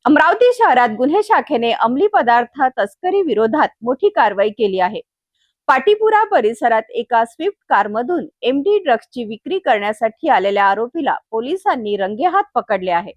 अमरावती शहरात गुन्हे शाखेने अंमली पदार्थ तस्करी विरोधात मोठी कारवाई केली आहे। पाटीपुरा परिसरात एका स्विफ्ट कारमधून एमडी ड्रग्सची विक्री करण्यासाठी आलेल्या आरोपीला पोलिसांनी रंगेहात पकडले आहे।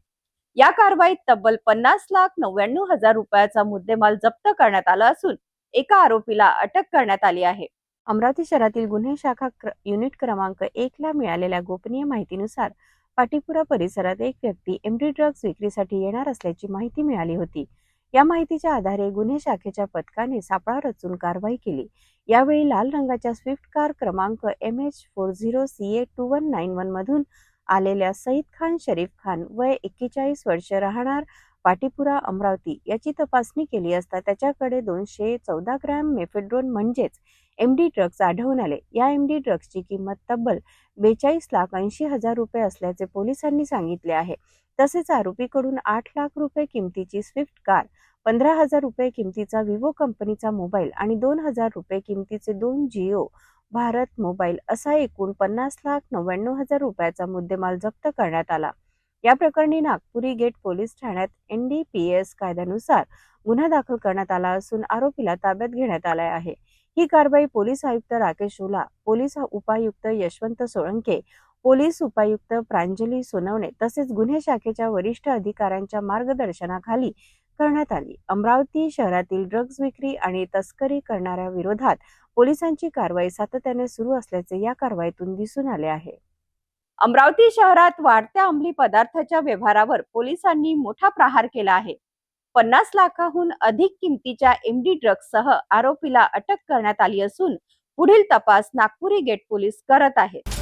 या कारवाईत तब्बल 50,99,000 रुपयाचा मुद्देमाल जप्त करण्यात आला असून एका आरोपीला अटक करण्यात आली आहे। अमरावती शहरातील गुन्हे शाखा युनिट क्रमांक 1 ला मिळालेल्या गोपनीय माहितीनुसार पाटीपुरा परिसरात एक व्यक्ती एमडी ड्रग्ज विक्रीसाठी येणार असल्याची माहिती मिळाली होती। या माहितीच्या आधारे गुन्हे शाखेच्या पथकाने सापळा रचून कारवाई केली। यावेळी लाल रंगाच्या स्विफ्ट कार क्रमांक MH40CA2191 मधून आलेल्या सईद खान शरीफ खान वय 41 वर्ष राहणार पाटीपुरा अमरावती याची तपासणी केली असता त्याच्याकडे 214 ग्रॅम मेफेड्रोन म्हणजेच एमडी ड्रग्ज आढळून आले। या एमडी ड्रग्जची किंमत तब्बल 42,80,000 रुपये असल्याचे पोलिसांनी सांगितले आहे। तसेच आरोपीकडून 8 लाख रुपये किमतीची स्विफ्ट कार, 15,000 रुपये किमतीचा विवो कंपनीचा मोबाईल आणि 2,000 रुपये किमतीचे 2 जिओ भारत मोबाईल असा एकूण 50,99,000 रुपयाचा मुद्देमाल जप्त करण्यात आला। या प्रकरणी नागपुरी गेट पोलीस ठाण्यात NDPS कायद्यानुसार गुन्हा दाखल करण्यात आला असून आरोपीला ताब्यात घेण्यात आले आहे। ही कारवाई पोलीस आयुक्त राकेश ओला, पोलीस उपायुक्त यशवंत सोळंके, पोलीस उपायुक्त प्रांजली सोनवणे तसेच गुन्हे शाखेच्या वरिष्ठ अधिकाऱ्यांच्या मार्गदर्शनाखाली करण्यात आली। अमरावती शहरातील ड्रग्ज विक्री आणि तस्करी करणाऱ्या विरोधात पोलिसांची कारवाई सातत्याने सुरू असल्याचे या कारवाईतून दिसून आले आहे। अमरावती शहरात वाढत्या अंमली पदार्थाच्या व्यवहारावर पोलिसांनी मोठा प्रहार केला आहे। 50 लाखाहून अधिक किमतीच्या एमडी ड्रग्जसह आरोपीला अटक करण्यात आली असून पुढील तपास नागपुरी गेट पोलीस करत आहेत।